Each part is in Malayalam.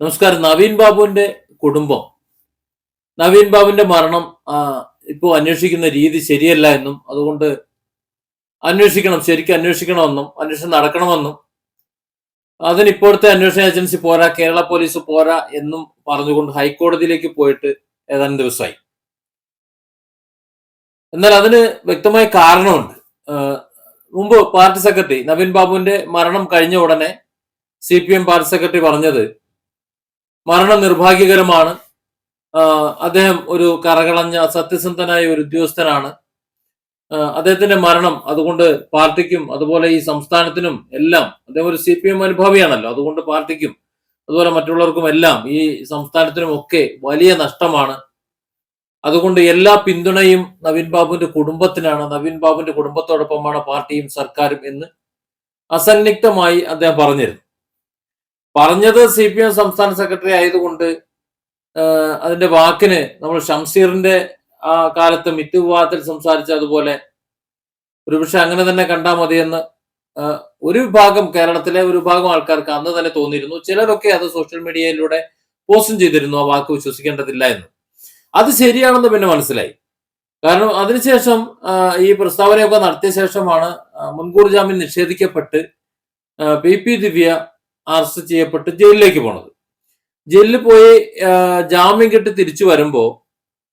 നമസ്കാരം. നവീൻ ബാബുവിന്റെ കുടുംബം, നവീൻ ബാബുവിന്റെ മരണം ഇപ്പോൾ അന്വേഷിക്കുന്ന രീതി ശരിയല്ല എന്നും അതുകൊണ്ട് ശരിക്കും അന്വേഷിക്കണമെന്നും അന്വേഷണം നടക്കണമെന്നും അതിന് ഇപ്പോഴത്തെ അന്വേഷണ ഏജൻസി പോരാ, കേരള പോലീസ് പോരാ എന്നും പറഞ്ഞുകൊണ്ട് ഹൈക്കോടതിയിലേക്ക് പോയിട്ട് ഏതാനും ദിവസമായി. എന്നാൽ അതിന് വ്യക്തമായ കാരണമുണ്ട്. മുമ്പ് പാർട്ടി സെക്രട്ടറി നവീൻ ബാബുവിന്റെ മരണം കഴിഞ്ഞ ഉടനെ CPM പാർട്ടി സെക്രട്ടറി പറഞ്ഞത് മരണം നിർഭാഗ്യകരമാണ്. അദ്ദേഹം ഒരു കറകളഞ്ഞ സത്യസന്ധനായ ഒരു ഉദ്യോഗസ്ഥനാണ്. അദ്ദേഹത്തിന്റെ മരണം അതുകൊണ്ട് പാർട്ടിക്കും അതുപോലെ ഈ സംസ്ഥാനത്തിനും എല്ലാം, അദ്ദേഹം ഒരു CPM അനുഭാവിയാണല്ലോ, അതുകൊണ്ട് പാർട്ടിക്കും അതുപോലെ മറ്റുള്ളവർക്കും എല്ലാം ഈ സംസ്ഥാനത്തിനും ഒക്കെ വലിയ നഷ്ടമാണ്. അതുകൊണ്ട് എല്ലാ പിന്തുണയും നവീൻ ബാബുവിന്റെ കുടുംബത്തിനാണ്, നവീൻ ബാബുവിന്റെ കുടുംബത്തോടൊപ്പമാണ് പാർട്ടിയും സർക്കാരും എന്ന് അസന്നിഗ്ധമായി അദ്ദേഹം പറഞ്ഞത് CPM സംസ്ഥാന സെക്രട്ടറി ആയതുകൊണ്ട് അതിന്റെ വാക്കിന് നമ്മൾ ഷംസീറിന്റെ ആ കാലത്ത് മിത്ത് വിവാദത്തിൽ സംസാരിച്ച അതുപോലെ ഒരുപക്ഷെ അങ്ങനെ തന്നെ കണ്ടാൽ മതിയെന്ന് ഒരു വിഭാഗം, കേരളത്തിലെ ഒരു വിഭാഗം ആൾക്കാർക്ക് അന്ന് തന്നെ തോന്നിയിരുന്നു. ചിലരൊക്കെ അത് സോഷ്യൽ മീഡിയയിലൂടെ പോസ്റ്റും ചെയ്തിരുന്നു, ആ വാക്ക് വിശ്വസിക്കേണ്ടതില്ല എന്ന്. അത് ശരിയാണെന്ന് പിന്നെ മനസ്സിലായി. കാരണം അതിനുശേഷം ഈ പ്രസ്താവനയൊക്കെ നടത്തിയ ശേഷമാണ് മുൻകൂർ ജാമ്യം നിഷേധിക്കപ്പെട്ട് PP ദിവ്യ അറസ്റ്റ് ചെയ്യപ്പെട്ട് ജയിലിലേക്ക് പോണത്. ജയിലിൽ പോയി ജാമ്യം കിട്ടി തിരിച്ചു വരുമ്പോ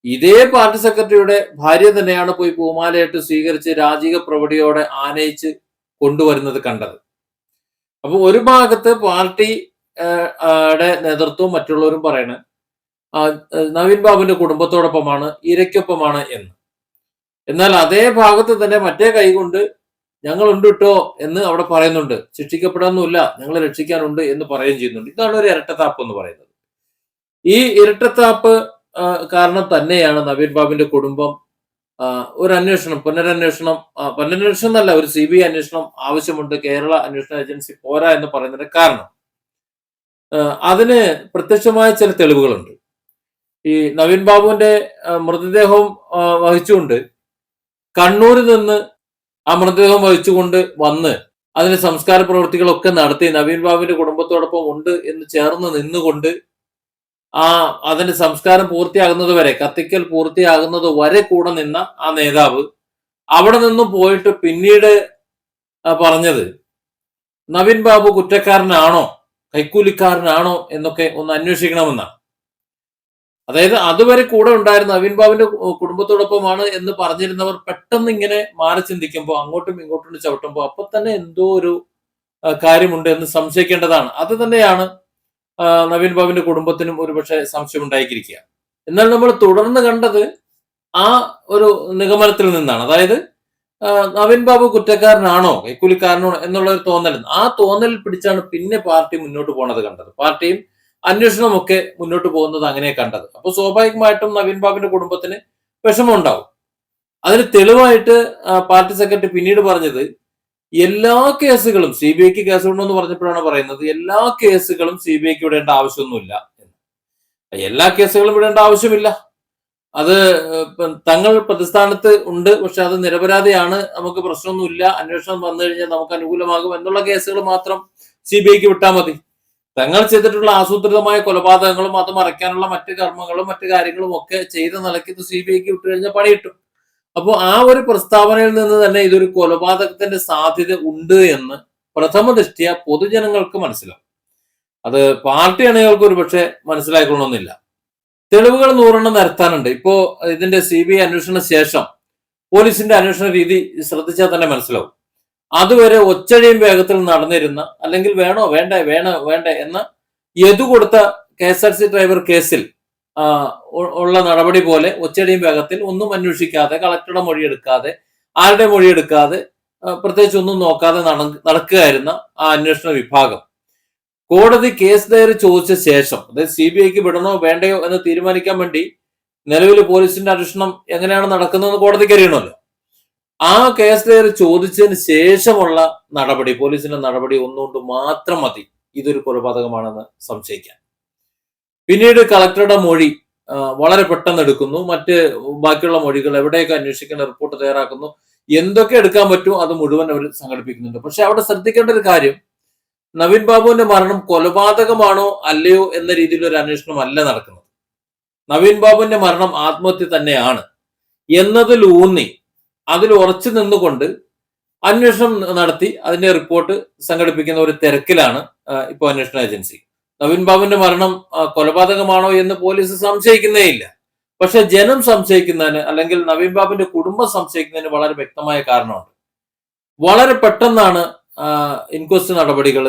ഇതേ പാർട്ടി സെക്രട്ടറിയുടെ ഭാര്യ തന്നെയാണ് പോയി പൂമാലയിട്ട് സ്വീകരിച്ച് രാജകീയ പ്രവൃത്തിയോടെ ആനയിച്ച് കൊണ്ടുവരുന്നത് കണ്ടത്. അപ്പൊ ഒരു ഭാഗത്ത് പാർട്ടിയുടെ നേതൃത്വവും മറ്റുള്ളവരും പറയണ നവീൻ ബാബുവിന്റെ കുടുംബത്തോടൊപ്പമാണ്, ഇരയ്ക്കൊപ്പമാണ് എന്ന്. എന്നാൽ അതേ ഭാഗത്ത് തന്നെ മറ്റേ കൈകൊണ്ട് ഞങ്ങൾ ഉണ്ട് കേട്ടോ എന്ന് അവിടെ പറയുന്നുണ്ട്. ശിക്ഷിക്കപ്പെടാനൊന്നുമില്ല, ഞങ്ങൾ രക്ഷിക്കാനുണ്ട് എന്ന് പറയുകയും ചെയ്യുന്നുണ്ട്. ഇതാണ് ഒരു ഇരട്ടത്താപ്പ് എന്ന് പറയുന്നത്. ഈ ഇരട്ടത്താപ്പ് കാരണം തന്നെയാണ് നവീൻ ബാബുവിന്റെ കുടുംബം ഒരു പുനരന്വേഷണം എന്നല്ല, ഒരു CBI അന്വേഷണം ആവശ്യമുണ്ട്, കേരള അന്വേഷണ ഏജൻസി പോരാ എന്ന് പറയുന്നതിന്റെ കാരണം. അതിന് പ്രത്യക്ഷമായ ചില തെളിവുകളുണ്ട്. ഈ നവീൻ ബാബുവിന്റെ മൃതദേഹവും വഹിച്ചുകൊണ്ട് കണ്ണൂരിൽ നിന്ന് ആ മൃതദേഹം വഹിച്ചുകൊണ്ട് വന്ന് അതിന് സംസ്കാര പ്രവൃത്തികളൊക്കെ നടത്തി നവീൻ ബാബുവിന്റെ കുടുംബത്തോടൊപ്പം ഉണ്ട് എന്ന് ചേർന്ന് നിന്നുകൊണ്ട് അതിന്റെ സംസ്കാരം പൂർത്തിയാകുന്നത് വരെ, കത്തിക്കൽ പൂർത്തിയാകുന്നത് വരെ കൂടെ നിന്ന ആ നേതാവ് അവിടെ നിന്നും പോയിട്ട് പിന്നീട് പറഞ്ഞത് നവീൻ ബാബു കുറ്റക്കാരനാണോ, കൈക്കൂലിക്കാരനാണോ എന്നൊക്കെ ഒന്ന് അന്വേഷിക്കണമെന്നാണ്. അതായത് അതുവരെ കൂടെ ഉണ്ടായിരുന്ന നവീൻ ബാബുവിന്റെ കുടുംബത്തോടൊപ്പമാണ് എന്ന് പറഞ്ഞിരുന്നവർ പെട്ടെന്ന് ഇങ്ങനെ മാറി ചിന്തിക്കുമ്പോൾ, അങ്ങോട്ടും ഇങ്ങോട്ടും ചവിട്ടുമ്പോൾ അപ്പൊ തന്നെ എന്തോ ഒരു കാര്യമുണ്ട് എന്ന് സംശയിക്കേണ്ടതാണ്. അത് തന്നെയാണ് നവീൻ ബാബുവിന്റെ കുടുംബത്തിനും ഒരുപക്ഷെ സംശയം ഉണ്ടായിരിക്കുക. എന്നാൽ നമ്മൾ തുടർന്ന് കണ്ടത് ആ ഒരു നിഗമനത്തിൽ നിന്നാണ്. അതായത് നവീൻ ബാബു കുറ്റക്കാരനാണോ കൈക്കൂലിക്കാരനാണോ എന്നുള്ള ഒരു തോന്നൽ, ആ തോന്നലിൽ പിടിച്ചാണ് പിന്നെ പാർട്ടി മുന്നോട്ട് പോണത് കണ്ടത്. പാർട്ടിയും അന്വേഷണമൊക്കെ മുന്നോട്ട് പോകുന്നത് അങ്ങനെ കണ്ടത്. അപ്പോൾ സ്വാഭാവികമായിട്ടും നവീൻ ബാബുവിന്റെ കുടുംബത്തിന് വിഷമം ഉണ്ടാവും. അതിന് തെളിവായിട്ട് പാർട്ടി സെക്രട്ടറി പിന്നീട് പറഞ്ഞത് എല്ലാ കേസുകളും CBIക്ക് കേസുണ്ടെന്ന് പറഞ്ഞപ്പോഴാണ് പറയുന്നത് എല്ലാ കേസുകളും CBIക്ക് വിടേണ്ട ആവശ്യമൊന്നുമില്ല എന്ന്. എല്ലാ കേസുകളും വിടേണ്ട ആവശ്യമില്ല, അത് തങ്ങൾ പ്രതിസ്ഥാനത്ത് ഉണ്ട്, പക്ഷെ അത് നിരപരാധിയാണ്, നമുക്ക് പ്രശ്നമൊന്നുമില്ല, അന്വേഷണം വന്നു കഴിഞ്ഞാൽ നമുക്ക് അനുകൂലമാകും എന്നുള്ള കേസുകൾ മാത്രം CBIക്ക് വിട്ടാൽ മതി. തങ്ങൾ ചെയ്തിട്ടുള്ള ആസൂത്രിതമായ കൊലപാതകങ്ങളും അത് മറയ്ക്കാനുള്ള മറ്റു കർമ്മങ്ങളും മറ്റു കാര്യങ്ങളും ഒക്കെ ചെയ്ത നിലയ്ക്ക് ഇത് CBIക്ക് വിട്ടു കഴിഞ്ഞാൽ പണി കിട്ടും. അപ്പോൾ ആ ഒരു പ്രസ്താവനയിൽ നിന്ന് തന്നെ ഇതൊരു കൊലപാതകത്തിന്റെ സാധ്യത ഉണ്ട് എന്ന് പ്രഥമ ദൃഷ്ട്യ പൊതുജനങ്ങൾക്ക് മനസ്സിലാവും. അത് പാർട്ടി അണികൾക്ക് ഒരു പക്ഷെ മനസ്സിലായിക്കൊള്ളണമെന്നില്ല. തെളിവുകൾ 100 നിരത്താനുണ്ട്. ഇപ്പോ ഇതിന്റെ CBI അന്വേഷണ ശേഷം പോലീസിന്റെ അന്വേഷണ രീതി ശ്രദ്ധിച്ചാൽ തന്നെ മനസ്സിലാവും. അതുവരെ ഒച്ചഴിയും വേഗത്തിൽ നടന്നിരുന്ന, അല്ലെങ്കിൽ വേണോ വേണ്ട എന്ന യദു കൊടുത്ത KSRTC ഡ്രൈവർ കേസിൽ ഉള്ള നടപടി പോലെ ഒച്ചടിയും വേഗത്തിൽ ഒന്നും അന്വേഷിക്കാതെ, കളക്ടറുടെ മൊഴിയെടുക്കാതെ, ആരുടെ മൊഴിയെടുക്കാതെ, പ്രത്യേകിച്ച് ഒന്നും നോക്കാതെ നടക്കുകയായിരുന്ന ആ അന്വേഷണ വിഭാഗം കോടതി കേസ് ഡയറി ചോദിച്ച ശേഷം, അതായത് CBIക്ക് വിടണോ വേണ്ടയോ എന്ന് തീരുമാനിക്കാൻ വേണ്ടി നിലവിൽ പോലീസിന്റെ അന്വേഷണം എങ്ങനെയാണ് നടക്കുന്നതെന്ന് കോടതിക്ക് അറിയണമല്ലോ. ആ കേസ് ഡയറി ചോദിച്ചതിന് ശേഷമുള്ള നടപടി, പോലീസിന്റെ നടപടി ഒന്നുകൊണ്ട് മാത്രം മതി ഇതൊരു കൊലപാതകമാണെന്ന് സംശയിക്കാൻ. പിന്നീട് കളക്ടറുടെ മൊഴി വളരെ പെട്ടെന്ന് എടുക്കുന്നു, ബാക്കിയുള്ള മൊഴികൾ എവിടെയൊക്കെ അന്വേഷിക്കേണ്ട റിപ്പോർട്ട് തയ്യാറാക്കുന്നു, എന്തൊക്കെ എടുക്കാൻ പറ്റുമോ അത് മുഴുവൻ അവർ സംഘടിപ്പിക്കുന്നുണ്ട്. പക്ഷെ അവിടെ ശ്രദ്ധിക്കേണ്ട ഒരു കാര്യം, നവീൻ ബാബുവിന്റെ മരണം കൊലപാതകമാണോ അല്ലയോ എന്ന രീതിയിൽ ഒരു അന്വേഷണം അല്ല നടക്കുന്നത്. നവീൻ ബാബുവിന്റെ മരണം ആത്മഹത്യ തന്നെയാണ് എന്നതിൽ ഊന്നി അതിൽ ഉറച്ചു നിന്നുകൊണ്ട് അന്വേഷണം നടത്തി അതിന്റെ റിപ്പോർട്ട് സംഘടിപ്പിക്കുന്ന ഒരു തിരക്കിലാണ് ഇപ്പോൾ അന്വേഷണ ഏജൻസി. നവീൻ ബാബുവിന്റെ മരണം കൊലപാതകമാണോ എന്ന് പോലീസ് സംശയിക്കുന്നേ ഇല്ല. പക്ഷെ ജനം സംശയിക്കുന്നതിന്, അല്ലെങ്കിൽ നവീൻ ബാബുവിന്റെ കുടുംബം സംശയിക്കുന്നതിന് വളരെ വ്യക്തമായ കാരണമുണ്ട്. വളരെ പെട്ടെന്നാണ് ഇൻക്വസ്റ്റ് നടപടികൾ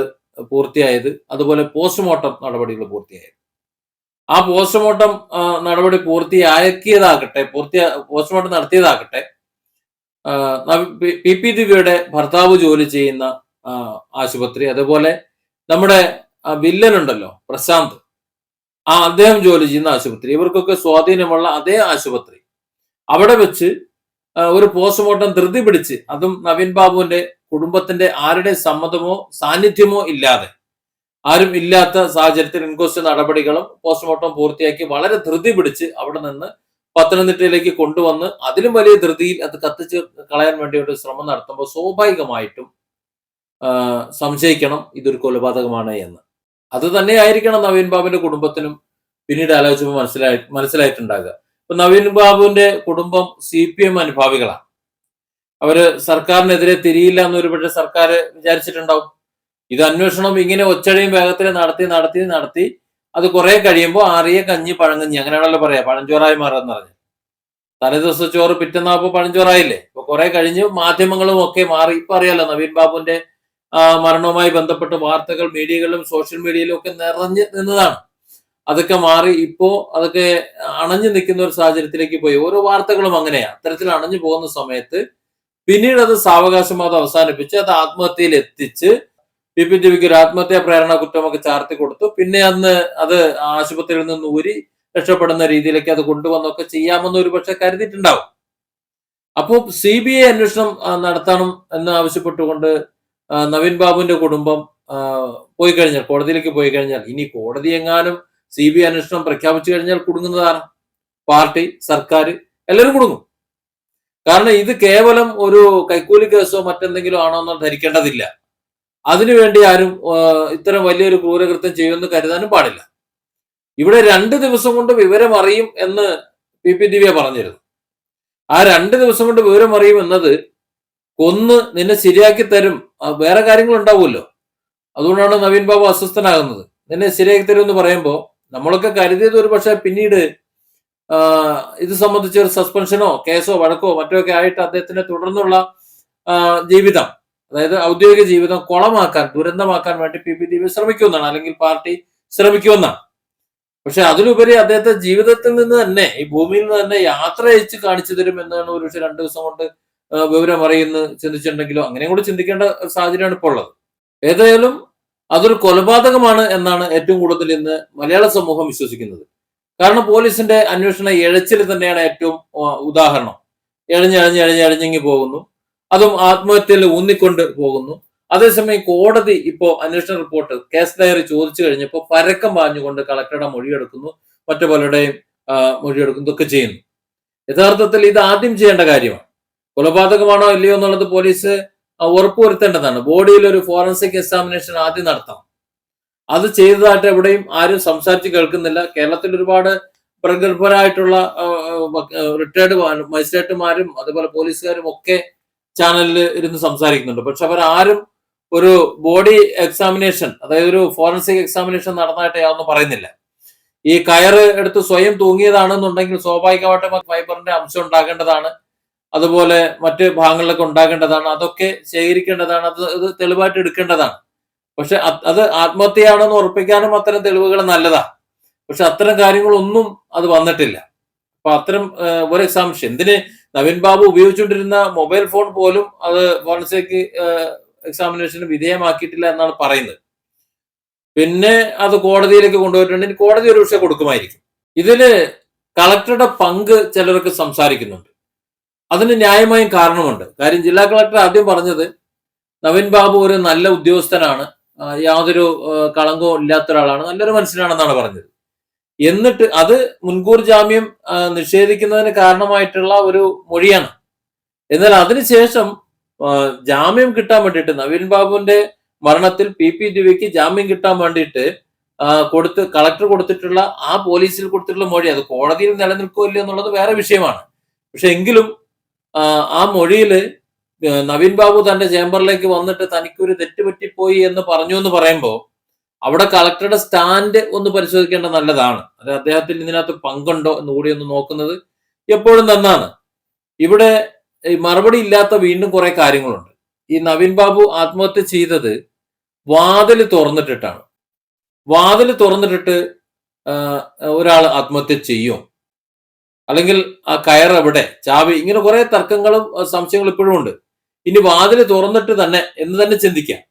പൂർത്തിയായത്, അതുപോലെ പോസ്റ്റ്മോർട്ടം നടപടികൾ പൂർത്തിയായത്. ആ പോസ്റ്റ്മോർട്ടം നടപടി പോസ്റ്റ്മോർട്ടം നടത്തിയതാകട്ടെ പി ദിവ്യയുടെ ഭർത്താവ് ജോലി ചെയ്യുന്ന ആശുപത്രി, അതുപോലെ നമ്മുടെ വില്ലൻ ഉണ്ടല്ലോ പ്രശാന്ത്, അദ്ദേഹം ജോലി ചെയ്യുന്ന ആശുപത്രി, ഇവർക്കൊക്കെ സ്വാധീനമുള്ള അതേ ആശുപത്രി, അവിടെ വെച്ച് ഒരു പോസ്റ്റ്മോർട്ടം ധൃതി പിടിച്ച്, അതും നവീൻ ബാബുവിന്റെ കുടുംബത്തിന്റെ ആരുടെ സമ്മതമോ സാന്നിധ്യമോ ഇല്ലാതെ, ആരും ഇല്ലാത്ത സാഹചര്യത്തിൽ ഇൻക്വസ്റ്റ് നടപടികളും പോസ്റ്റ്മോർട്ടം പൂർത്തിയാക്കി വളരെ ധൃതി പിടിച്ച് അവിടെ നിന്ന് പത്തനംതിട്ടയിലേക്ക് കൊണ്ടുവന്ന് അതിലും വലിയ ധൃതിയിൽ അത് കത്തിച്ച് കളയാൻ വേണ്ടി ഒരു ശ്രമം നടത്തുമ്പോൾ സ്വാഭാവികമായിട്ടും സംശയിക്കണം ഇതൊരു കൊലപാതകമാണ് എന്ന്. അത് തന്നെയായിരിക്കണം നവീൻ ബാബുവിന്റെ കുടുംബത്തിനും പിന്നീട് ആലോചിച്ചപ്പോൾ മനസ്സിലായിട്ടുണ്ടാകുക. ഇപ്പൊ നവീൻ ബാബുവിന്റെ കുടുംബം CPM അനുഭാവികളാണ്. അവര് സർക്കാരിനെതിരെ തിരിയില്ല എന്നൊരു പക്ഷേ സർക്കാർ വിചാരിച്ചിട്ടുണ്ടാവും. ഇത് അന്വേഷണം ഇങ്ങനെ ഒച്ചടയും വേഗത്തിൽ നടത്തി അത് കുറെ കഴിയുമ്പോൾ ആറിയ കഞ്ഞി പഴങ്കഞ്ഞി, അങ്ങനെയാണല്ലോ പറയാ, പഴഞ്ചോറായി മാറാന്ന് പറഞ്ഞു. തലേദിവസം ചോറ് പിറ്റന്നാപ്പോ പഴഞ്ചോറായില്ലേ. ഇപ്പൊ കുറെ കഴിഞ്ഞ് മാധ്യമങ്ങളും ഒക്കെ മാറി. ഇപ്പൊ അറിയാലോ നവീൻ ബാബുവിന്റെ മരണവുമായി ബന്ധപ്പെട്ട് വാർത്തകൾ മീഡിയകളിലും സോഷ്യൽ മീഡിയയിലും ഒക്കെ നിറഞ്ഞു നിന്നതാണ്. അതൊക്കെ മാറി ഇപ്പോ അതൊക്കെ അണഞ്ഞു നിൽക്കുന്ന ഒരു സാഹചര്യത്തിലേക്ക് പോയി. ഓരോ വാർത്തകളും അങ്ങനെയാണ്. അത്തരത്തിൽ അണഞ്ഞു പോകുന്ന സമയത്ത് പിന്നീട് അത് സാവകാശവാദം അവസാനിപ്പിച്ച് അത് ആത്മഹത്യയിൽ എത്തിച്ച് പി ദിവ്യക്ക് ഒരു ആത്മഹത്യാ പ്രേരണ കുറ്റമൊക്കെ ചാർത്തി കൊടുത്തു. പിന്നെ അന്ന് അത് ആശുപത്രിയിൽ നിന്ന് ഊരി രക്ഷപ്പെടുന്ന രീതിയിലേക്ക് അത് കൊണ്ടുവന്നൊക്കെ ചെയ്യാമെന്ന് ഒരു പക്ഷെ കരുതിയിട്ടുണ്ടാവും. അപ്പോൾ CBI അന്വേഷണം നടത്തണം എന്ന് ആവശ്യപ്പെട്ടുകൊണ്ട് നവീൻ ബാബുവിന്റെ കുടുംബം കോടതിയിലേക്ക് പോയി കഴിഞ്ഞാൽ, ഇനി കോടതി എങ്ങാനും CBI അന്വേഷണം പ്രഖ്യാപിച്ചു കഴിഞ്ഞാൽ കുടുങ്ങുന്നതാണ് പാർട്ടി, സർക്കാർ, എല്ലാവരും കുടുങ്ങും. കാരണം ഇത് കേവലം ഒരു കൈക്കൂലി കേസോ മറ്റെന്തെങ്കിലും ആണോ എന്ന് ധരിക്കേണ്ടതില്ല. അതിനുവേണ്ടി ആരും ഇത്തരം വലിയൊരു ക്രൂരകൃത്യം ചെയ്യുമെന്ന് കരുതാനും പാടില്ല. ഇവിടെ 2 ദിവസം കൊണ്ട് വിവരം അറിയും എന്ന് പി ദിവ്യ പറഞ്ഞിരുന്നു. ആ 2 ദിവസം കൊണ്ട് വിവരം അറിയും എന്നത് കൊന്ന് നിന്നെ ശരിയാക്കി തരും, വേറെ കാര്യങ്ങൾ ഉണ്ടാവുമല്ലോ. അതുകൊണ്ടാണ് നവീൻ ബാബു അസ്വസ്ഥനാകുന്നത്. നിന്നെ ശരിയാക്കി തരും എന്ന് പറയുമ്പോൾ നമ്മളൊക്കെ കരുതിയത് ഒരു പക്ഷെ പിന്നീട് ഇത് സംബന്ധിച്ച് ഒരു സസ്പെൻഷനോ കേസോ വഴക്കോ മറ്റോ ഒക്കെ ആയിട്ട് അദ്ദേഹത്തിന്റെ തുടർന്നുള്ള ജീവിതം, അതായത് ഔദ്യോഗിക ജീവിതം കുളമാക്കാൻ, ദുരന്തമാക്കാൻ വേണ്ടി പി ദിവ്യ ശ്രമിക്കുമെന്നാണ്, അല്ലെങ്കിൽ പാർട്ടി ശ്രമിക്കുമെന്നാണ്. പക്ഷെ അതിലുപരി അദ്ദേഹത്തെ ജീവിതത്തിൽ നിന്ന് തന്നെ, ഈ ഭൂമിയിൽ നിന്ന് തന്നെ യാത്ര അയച്ച് കാണിച്ചു തരും എന്നാണ് ഒരു പക്ഷെ 2 ദിവസം കൊണ്ട് വിവരം അറിയുന്നു ചിന്തിച്ചിട്ടുണ്ടെങ്കിലോ അങ്ങനെ കൂടി ചിന്തിക്കേണ്ട ഒരു സാഹചര്യമാണ് ഇപ്പോൾ ഉള്ളത്. ഏതായാലും അതൊരു കൊലപാതകമാണ് എന്നാണ് ഏറ്റവും കൂടുതൽ ഇന്ന് മലയാള സമൂഹം വിശ്വസിക്കുന്നത്. കാരണം പോലീസിന്റെ അന്വേഷണ ഇഴച്ചിൽ തന്നെയാണ് ഏറ്റവും ഉദാഹരണം. എഴഞ്ഞിങ്ങി പോകുന്നു, അതും ആത്മഹത്യയിൽ ഊന്നിക്കൊണ്ട് പോകുന്നു. അതേസമയം കോടതി ഇപ്പോ അന്വേഷണ റിപ്പോർട്ട് കേസ് ഡയറി ചോദിച്ചു കഴിഞ്ഞപ്പോൾ പരക്കം പാഞ്ഞുകൊണ്ട് കളക്ടറുടെ മൊഴിയെടുക്കുന്നു, മറ്റു പലരുടെയും മൊഴിയെടുക്കുന്നു, ഇതൊക്കെ ചെയ്യുന്നു. യഥാർത്ഥത്തിൽ ഇത് ആദ്യം ചെയ്യേണ്ട കാര്യമാണ്. കൊലപാതകമാണോ ഇല്ലയോ എന്നുള്ളത് പോലീസ് ഉറപ്പുവരുത്തേണ്ടതാണ്. ബോഡിയിൽ ഒരു ഫോറൻസിക് എക്സാമിനേഷൻ ആദ്യം നടത്തണം. അത് ചെയ്തതായിട്ട് എവിടെയും ആരും സംസാരിച്ച് കേൾക്കുന്നില്ല. കേരളത്തിൽ ഒരുപാട് പ്രഗത്ഭരായിട്ടുള്ള റിട്ടയർഡ് മജിസ്ട്രേറ്റുമാരും അതുപോലെ പോലീസുകാരും ഒക്കെ ചാനലിൽ ഇരുന്ന് സംസാരിക്കുന്നുണ്ട്. പക്ഷെ അവരാരും ഒരു ബോഡി എക്സാമിനേഷൻ, അതായത് ഒരു ഫോറൻസിക് എക്സാമിനേഷൻ നടന്നതായിട്ട് യാതൊന്നും പറയുന്നില്ല. ഈ കയറ് എടുത്ത് സ്വയം തൂങ്ങിയതാണെന്നുണ്ടെങ്കിൽ സ്വാഭാവികമായിട്ടും ഫൈബറിന്റെ അംശം ഉണ്ടാകേണ്ടതാണ്, അതുപോലെ മറ്റ് ഭാഗങ്ങളിലൊക്കെ ഉണ്ടാകേണ്ടതാണ്, അതൊക്കെ ശേഖരിക്കേണ്ടതാണ്, അത് തെളിവായിട്ട് എടുക്കേണ്ടതാണ്. പക്ഷെ അത് ആത്മഹത്യയാണെന്ന് ഉറപ്പിക്കാനും അത്തരം തെളിവുകൾ നല്ലതാണ്. പക്ഷെ അത്തരം കാര്യങ്ങളൊന്നും അത് വന്നിട്ടില്ല. അപ്പൊ അത്തരം ഒരു എക്സാമിനേഷൻ, എന്തിന് നവീൻ ബാബു ഉപയോഗിച്ചുകൊണ്ടിരുന്ന മൊബൈൽ ഫോൺ പോലും അത് ഫോറൻസിക് എക്സാമിനേഷന് വിധേയമാക്കിയിട്ടില്ല എന്നാണ് പറയുന്നത്. പിന്നെ അത് കോടതിയിലേക്ക് കൊണ്ടുപോയിട്ടുണ്ടെങ്കിൽ കോടതി ഒരു പക്ഷേ കൊടുക്കുമായിരിക്കും. ഇതില് കളക്ടറുടെ പങ്ക് ചിലർക്ക് സംസാരിക്കുന്നുണ്ട്. അതിന് ന്യായമായും കാരണമുണ്ട്. കാര്യം ജില്ലാ കളക്ടർ ആദ്യം പറഞ്ഞത് നവീൻ ബാബു ഒരു നല്ല ഉദ്യോഗസ്ഥനാണ്, യാതൊരു കളങ്കവും ഇല്ലാത്ത ഒരാളാണ്, നല്ലൊരു മനുഷ്യനാണെന്നാണ് പറഞ്ഞത്. എന്നിട്ട് അത് മുൻകൂർ ജാമ്യം നിഷേധിക്കുന്നതിന് കാരണമായിട്ടുള്ള ഒരു മൊഴിയാണ്. എന്നാൽ അതിനുശേഷം ജാമ്യം കിട്ടാൻ വേണ്ടിയിട്ട് നവീൻ ബാബുവിന്റെ മരണത്തിൽ പി ദിവ്യക്ക് ജാമ്യം കിട്ടാൻ വേണ്ടിയിട്ട് കളക്ടർ കൊടുത്തിട്ടുള്ള ആ പോലീസിൽ കൊടുത്തിട്ടുള്ള മൊഴി അത് കോടതിയിൽ നിലനിൽക്കില്ല എന്നുള്ളത് വേറെ വിഷയമാണ്. പക്ഷെ എങ്കിലും ആ മൊഴിയിൽ നവീൻ ബാബു തന്റെ ചേംബറിലേക്ക് വന്നിട്ട് തനിക്കൊരു തെറ്റ് പറ്റിപ്പോയി എന്ന് പറഞ്ഞു എന്ന് പറയുമ്പോൾ അവിടെ കളക്ടറുടെ സ്റ്റാൻഡ് ഒന്ന് പരിശോധിക്കേണ്ടത് നല്ലതാണ്. അത് അദ്ദേഹത്തിന് ഇതിനകത്ത് പങ്കുണ്ടോ എന്ന് കൂടി ഒന്ന് നോക്കുന്നത് എപ്പോഴും നന്നാണ്. ഇവിടെ മറുപടി ഇല്ലാത്ത വീണ്ടും കുറെ കാര്യങ്ങളുണ്ട്. ഈ നവീൻ ബാബു ആത്മഹത്യ ചെയ്തത് വാതിൽ തുറന്നിട്ടിട്ടാണ്. വാതിൽ തുറന്നിട്ടിട്ട് ഒരാൾ ആത്മഹത്യ ചെയ്യും, അല്ലെങ്കിൽ ആ കയർ എവിടെ, ചാവി, ഇങ്ങനെ കുറെ തർക്കങ്ങളും സംശയങ്ങളും ഇപ്പോഴും ഉണ്ട്. ഇനി വാതിൽ തുറന്നിട്ട് തന്നെ എന്ന് തന്നെ ചിന്തിക്കാം.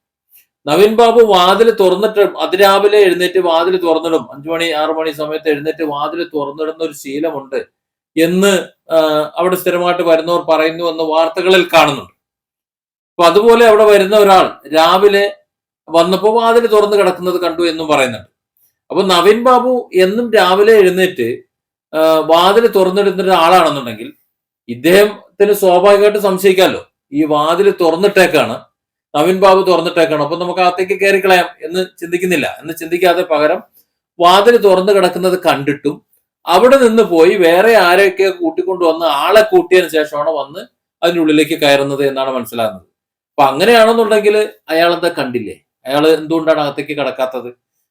നവീൻ ബാബു വാതിൽ തുറന്നിട്ട് അതിരാവിലെ എഴുന്നേറ്റ് വാതിൽ തുറന്നിടും, 5 മണി 6 മണി സമയത്ത് എഴുന്നേറ്റ് വാതിൽ തുറന്നിടുന്ന ഒരു ശീലമുണ്ട് എന്ന് അവിടെ സ്ഥിരമായിട്ട് വരുന്നവർ പറയുന്നു എന്ന് വാർത്തകളിൽ കാണുന്നുണ്ട്. അപ്പൊ അതുപോലെ അവിടെ വരുന്ന ഒരാൾ രാവിലെ വന്നപ്പോൾ വാതിൽ തുറന്ന് കിടക്കുന്നത് കണ്ടു എന്നും പറയുന്നുണ്ട്. അപ്പൊ നവീൻ ബാബു എന്നും രാവിലെ എഴുന്നേറ്റ് വാതിൽ തുറന്നിടുന്ന ഒരാളാണെന്നുണ്ടെങ്കിൽ ഇദ്ദേഹത്തിന് സ്വാഭാവികമായിട്ട് സംശയിക്കാമല്ലോ, ഈ വാതിൽ തുറന്നിട്ടേക്കാണ്, നവീൻ ബാബു തുറന്നിട്ടേക്കാണ്, അപ്പൊ നമുക്ക് അകത്തേക്ക് കയറി കളയാം എന്ന് ചിന്തിക്കുന്നില്ല. എന്ന് ചിന്തിക്കാതെ പകരം വാതിൽ തുറന്നു കിടക്കുന്നത് കണ്ടിട്ടും അവിടെ നിന്ന് പോയി വേറെ ആരെയൊക്കെ കൂട്ടിക്കൊണ്ടുവന്ന് ആളെ കൂട്ടിയതിനു ശേഷമാണ് വന്ന് അതിനുള്ളിലേക്ക് കയറുന്നത് എന്നാണ് മനസ്സിലാകുന്നത്. അപ്പൊ അങ്ങനെയാണെന്നുണ്ടെങ്കിൽ അയാൾ എന്താ കണ്ടില്ലേ, അയാൾ എന്തുകൊണ്ടാണ് അകത്തേക്ക് കടക്കാത്തത്?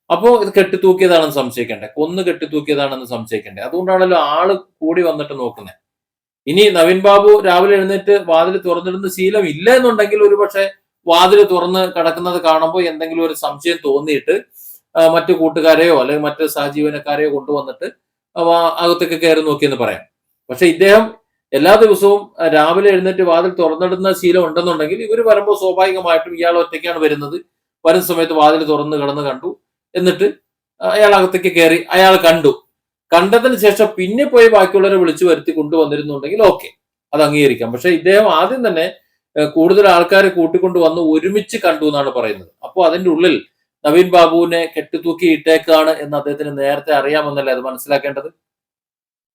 അപ്പോ ഇത് കെട്ടിത്തൂക്കിയതാണെന്ന് സംശയിക്കണ്ടേ, കൊന്ന് കെട്ടിത്തൂക്കിയതാണെന്ന് സംശയിക്കണ്ടേ? അതുകൊണ്ടാണല്ലോ ആള് കൂടി വന്നിട്ട് നോക്കുന്നത്. ഇനി നവീൻ ബാബു രാവിലെ എഴുന്നേറ്റ് വാതിൽ തുറന്നിടുന്ന ശീലം ഇല്ല എന്നുണ്ടെങ്കിൽ ഒരുപക്ഷെ വാതിൽ തുറന്ന് കിടക്കുന്നത് കാണുമ്പോൾ എന്തെങ്കിലും ഒരു സംശയം തോന്നിയിട്ട് മറ്റു കൂട്ടുകാരെയോ അല്ലെങ്കിൽ മറ്റു സഹജീവനക്കാരെയോ കൊണ്ടുവന്നിട്ട് അകത്തേക്ക് കയറി നോക്കിയെന്ന് പറയാം. പക്ഷെ ഇദ്ദേഹം എല്ലാ ദിവസവും രാവിലെ എഴുന്നേറ്റ് വാതിൽ തുറന്നിടുന്ന ശീലം ഉണ്ടെന്നുണ്ടെങ്കിൽ ഇവർ വരുമ്പോൾ സ്വാഭാവികമായിട്ടും ഇയാൾ ഒറ്റയ്ക്കാണ് വരുന്നത്, വരുന്ന സമയത്ത് വാതിൽ തുറന്ന് കിടന്ന് കണ്ടു, എന്നിട്ട് അയാൾ അകത്തേക്ക് കയറി, അയാൾ കണ്ടതിന് ശേഷം പിന്നെ പോയി ബാക്കിയുള്ളവരെ വിളിച്ചു വരുത്തി കൊണ്ടുവന്നിരുന്നുണ്ടെങ്കിൽ ഓക്കെ, അത് അംഗീകരിക്കാം. പക്ഷെ ഇദ്ദേഹം ആദ്യം തന്നെ കൂടുതൽ ആൾക്കാരെ കൂട്ടിക്കൊണ്ട് വന്ന് ഒരുമിച്ച് കണ്ടു എന്നാണ് പറയുന്നത്. അപ്പോൾ അതിന്റെ ഉള്ളിൽ നവീൻ ബാബുവിനെ കെട്ടിത്തൂക്കി ഇട്ടേക്കാണ് എന്ന് അദ്ദേഹത്തിന് നേരത്തെ അറിയാമെന്നല്ലേ അത് മനസ്സിലാക്കേണ്ടത്.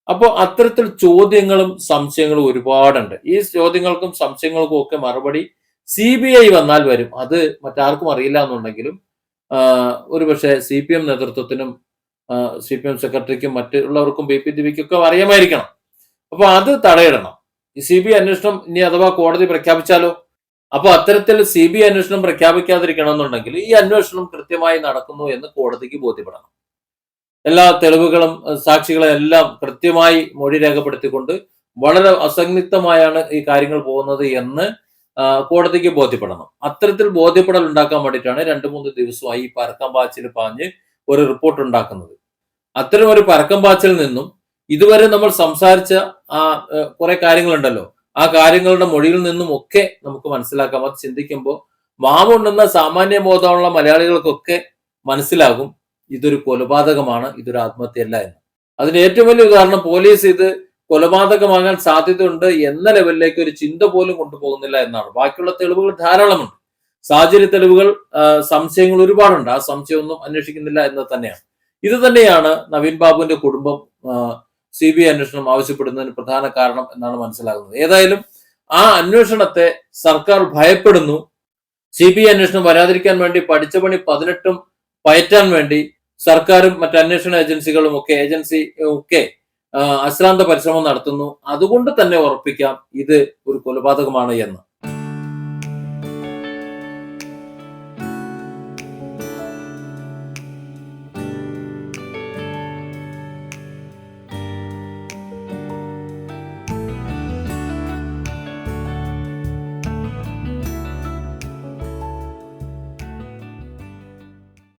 അപ്പോൾ അത്തരത്തിൽ ചോദ്യങ്ങളും സംശയങ്ങളും ഒരുപാടുണ്ട്. ഈ ചോദ്യങ്ങൾക്കും സംശയങ്ങൾക്കും ഒക്കെ മറുപടി CBI വന്നാൽ വരും. അത് മറ്റാർക്കും അറിയില്ല എന്നുണ്ടെങ്കിലും ഒരുപക്ഷെ CPM നേതൃത്വത്തിനും CPM സെക്രട്ടറിക്കും മറ്റുള്ളവർക്കും BP ദിവ്യക്കൊക്കെ അറിയാമായിരിക്കണം. അപ്പൊ അത് തടയിടണം. ഈ CBI അന്വേഷണം ഇനി അഥവാ കോടതി പ്രഖ്യാപിച്ചാലോ? അപ്പൊ അത്തരത്തിൽ CBI അന്വേഷണം പ്രഖ്യാപിക്കാതിരിക്കണമെന്നുണ്ടെങ്കിൽ ഈ അന്വേഷണം കൃത്യമായി നടക്കുന്നു എന്ന് കോടതിക്ക് ബോധ്യപ്പെടണം. എല്ലാ തെളിവുകളും സാക്ഷികളെ എല്ലാം കൃത്യമായി മൊഴി രേഖപ്പെടുത്തിക്കൊണ്ട് വളരെ അസന്നിഗ്ധമായാണ് ഈ കാര്യങ്ങൾ പോകുന്നത് എന്ന് കോടതിക്ക് ബോധ്യപ്പെടണം. അത്തരത്തിൽ ബോധ്യപ്പെടൽ ഉണ്ടാക്കാൻ വേണ്ടിയിട്ടാണ് 2-3 ദിവസമായി ഈ പരക്കം പാച്ചിൽ പാഞ്ഞ് ഒരു റിപ്പോർട്ട് ഉണ്ടാക്കുന്നത്. അത്തരം ഒരു പരക്കം പാച്ചിൽ നിന്നും ഇതുവരെ നമ്മൾ സംസാരിച്ച ആ കുറെ കാര്യങ്ങളുണ്ടല്ലോ, ആ കാര്യങ്ങളുടെ മൊഴിയിൽ നിന്നും ഒക്കെ നമുക്ക് മനസ്സിലാക്കാം. അത് ചിന്തിക്കുമ്പോൾ മാമുണ്ടെന്ന സാമാന്യ ബോധമുള്ള മലയാളികൾക്കൊക്കെ മനസ്സിലാകും ഇതൊരു കൊലപാതകമാണ്, ഇതൊരു ആത്മഹത്യയല്ല എന്ന്. അതിന് ഏറ്റവും വലിയ ഉദാഹരണം പോലീസ് ഇത് കൊലപാതകമാകാൻ സാധ്യതയുണ്ട് എന്ന ലെവലിലേക്ക് ഒരു ചിന്ത പോലും കൊണ്ടുപോകുന്നില്ല എന്നാണ്. ബാക്കിയുള്ള തെളിവുകൾ ധാരാളമുണ്ട്, സാഹചര്യ തെളിവുകൾ, സംശയങ്ങൾ ഒരുപാടുണ്ട്. ആ സംശയമൊന്നും അന്വേഷിക്കുന്നില്ല എന്ന് തന്നെയാണ്. ഇത് തന്നെയാണ് നവീൻ ബാബുവിന്റെ കുടുംബം CBI അന്വേഷണം ആവശ്യപ്പെടുന്നതിന് പ്രധാന കാരണം എന്നാണ് മനസ്സിലാകുന്നത്. ഏതായാലും ആ അന്വേഷണത്തെ സർക്കാർ ഭയപ്പെടുന്നു. CBI അന്വേഷണം വരാതിരിക്കാൻ വേണ്ടി പഠിച്ച പണി 18 പയറ്റാൻ വേണ്ടി സർക്കാരും മറ്റ് അന്വേഷണ ഏജൻസികളും ഒക്കെ അശ്രാന്ത പരിശ്രമം നടത്തുന്നു. അതുകൊണ്ട് തന്നെ ഉറപ്പിക്കാം ഇത് ഒരു കൊലപാതകമാണ് എന്ന്.